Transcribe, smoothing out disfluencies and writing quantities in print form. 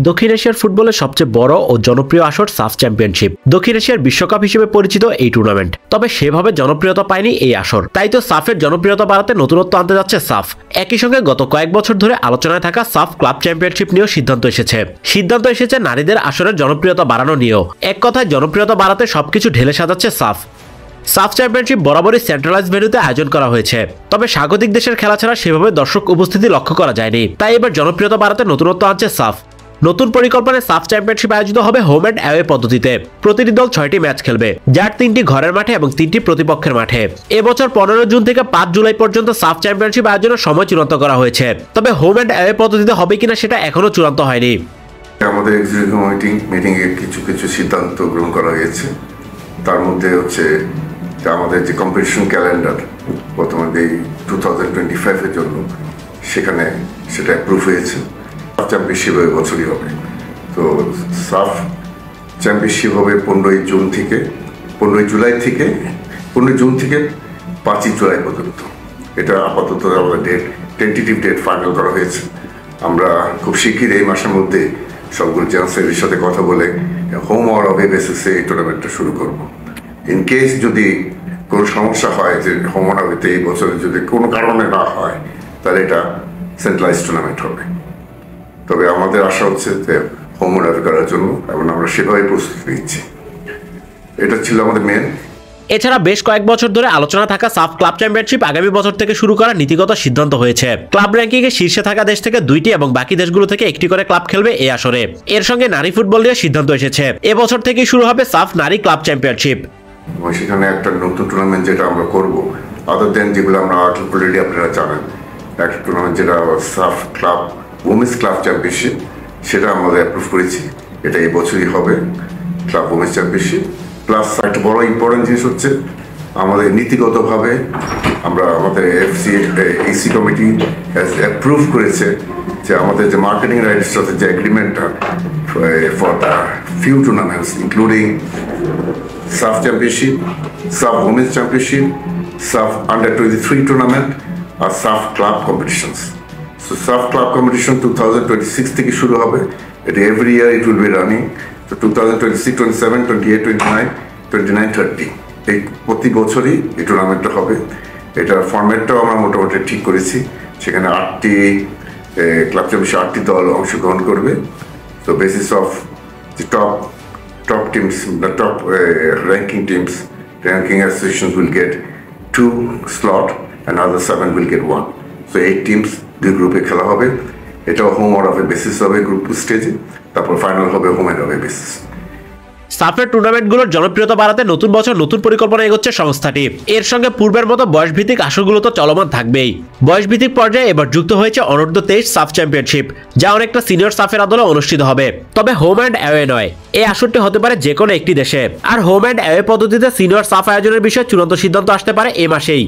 দক্ষিণ এশিয়ার ফুটবলের সবচেয়ে বড় ও জনপ্রিয় আসর সাফ চ্যাম্পিয়নশিপ। দক্ষিণ এশিয়ার বিশ্বকাপ হিসেবে পরিচিত এই টুর্নামেন্ট, তবে সেভাবে জনপ্রিয়তা পায়নি এই আসর। তাই তো সাফের জনপ্রিয়তা বাড়াতে নতুনত্ব আনতে যাচ্ছে সাফ। একই সঙ্গে গত কয়েক বছর ধরে আলোচনায় থাকা সাফ ক্লাব চ্যাম্পিয়নশিপ নিয়েও সিদ্ধান্ত এসেছে নারীদের আসরের জনপ্রিয়তা বাড়ানো নিয়েও। এক কথায় জনপ্রিয়তা বাড়াতে সবকিছু ঢেলে সাজাচ্ছে সাফ। সাফ চ্যাম্পিয়নশিপ বরাবরই সেন্ট্রালাইজ ভেন্যুতে আয়োজন করা হয়েছে, তবে স্বাগতিক দেশের খেলা ছাড়া সেভাবে দর্শক উপস্থিতি লক্ষ্য করা যায়নি। তাই এবার জনপ্রিয়তা বাড়াতে নতুনত্ব আনছে সাফ। নতুন পরিকল্পনায় সাফ চ্যাম্পিয়নশিপ আয়োজিত হবে হোম অ্যান্ড অ্যাওয়ে পদ্ধতিতে। প্রতিটি দল 6টি ম্যাচ খেলবে, যার 3টি ঘরের মাঠে এবং 3টি প্রতিপক্ষের মাঠে। এবছর 15 জুন থেকে 5 জুলাই পর্যন্ত সাফ চ্যাম্পিয়নশিপ আয়োজনের সময় চূড়ান্ত করা হয়েছে, তবে হোম অ্যান্ড অ্যাওয়ে পদ্ধতিতে হবে কিনা সেটা এখনো চূড়ান্ত হয়নি। আমাদের এক্সিকিউটিভ মিটিংয়ে কিছু সিদ্ধান্ত গ্রহণ করা হয়েছে। তার মধ্যে হচ্ছে আমাদের যে কম্পিটিশন ক্যালেন্ডার বর্তমানে 2025-এর জন্য সেখানে সেটা অ্যাপ্রুভ হয়েছে। চ্যাম্পিয়নশিপ বছরই হবে। তো সাফ চ্যাম্পিয়নশিপ হবে 15 জুন থেকে 15 জুন থেকে 5 জুলাই পর্যন্ত। এটা আপাতত আমাদের টেন্টেটিভ ডেট ফাইনাল করা হয়েছে। আমরা খুব শীঘ্রই এই মাসের মধ্যে সবগুলো চ্যান্সেলের সাথে কথা বলে হোম অর অ্যাওয়ে বেসিসে এই টুর্নামেন্টটা শুরু করব। ইন কেস যদি কোনো সমস্যা হয় যে হোম অর অ্যাওয়েতে এই বছরে যদি কোনো কারণে না হয়, তাহলে এটা সেন্ট্রালাইজ টুর্নামেন্ট হবে। তবে আমাদের আশা হচ্ছে যে হোম অর অ্যাওয়ে করার জন্য, এবং আমরা সেভাবে প্রস্তুতি নিচ্ছি। এটা ছিল আমাদের মেন। এছাড়া বেশ কয়েক বছর ধরে আলোচনা থাকা সাফ ক্লাব চ্যাম্পিয়নশিপ আগামী বছর থেকে শুরু করার নীতিগত সিদ্ধান্ত হয়েছে। ক্লাব র্যাঙ্কিংয়ে শীর্ষে থাকা দেশ থেকে 2টি এবং বাকি দেশগুলো থেকে 1টি করে ক্লাব খেলবে এই আসরে। এর সঙ্গে নারী ফুটবল নিয়ে সিদ্ধান্ত এসেছে। এবছর থেকেই শুরু হবে সাফ নারী ক্লাব চ্যাম্পিয়নশিপ। সেখানে একটা নতুন টুর্নামেন্ট যেটা আমরা করব, আদার দেন যেগুলো আমরা অলরেডি আপনারা জানেন, একটা টুর্নামেন্ট যেটা সাফ ক্লাব উমেন্স ক্লাব চ্যাম্পিয়নশিপ, সেটা আমাদের অ্যাপ্রুভ করেছি। এটা এই বছরই হবে ক্লাব উমেন্স চ্যাম্পিয়নশিপ। প্লাস একটা বড় ইম্পর্টেন্ট জিনিস হচ্ছে আমাদের নীতিগতভাবে আমরা আমাদের এসি কমিটি অ্যাপ্রুভ করেছে যে আমাদের যে মার্কেটিং রাইটস সাথে যে এগ্রিমেন্টটা for the few tournaments including SAFF championship, SAFF women's championship, SAFF under 23 tournament আর SAFF club competitions. So SAFF club competition 2026 থেকে শুরু হবে। এটা every year it will be running. তো 2026, 27, 28, 29, 30 এই প্রতি বছরই এই টুর্নামেন্টটা হবে। এটার ফরম্যাটটাও আমরা মোটামুটি ঠিক করেছি। সেখানে 8টি ক্লাব চ্যাম্পিয়নশিপ 8টি দল অংশগ্রহণ করবে। তো basis of the top teams, the top ranking teams, ranking associations will get 2 slot and other 7 will get 1. So 8 teams 2 গ্রুপে খেলা হবে। এটাও হোম অর অ্যাওয়ে বেসিস হবে গ্রুপ স্টেজে, তারপর ফাইনাল হবে হোম অ্যান্ড অ্যাওয়ে বেসিস। সাফের টুর্নামেন্টগুলোর জনপ্রিয়তা বাড়াতে নতুন বছর নতুন পরিকল্পনা এগোচ্ছে সংস্থাটি। এর সঙ্গে পূর্বের মতো বয়সভিত্তিক আসরগুলো তো চলমান থাকবেই। বয়সভিত্তিক পর্যায়ে এবার যুক্ত হয়েছে অনূর্ধ্ব 23 সাফ চ্যাম্পিয়নশিপ, যা অনেকটা সিনিয়র সাফের আদলে অনুষ্ঠিত হবে, তবে হোম অ্যান্ড অ্যাওয়ে নয়। এই আসরটি হতে পারে যে কোনো একটি দেশে। আর হোম অ্যান্ড অ্যাওয়ে পদ্ধতিতে সিনিয়র সাফ আয়োজনের বিষয়ে চূড়ান্ত সিদ্ধান্ত আসতে পারে এ মাসেই।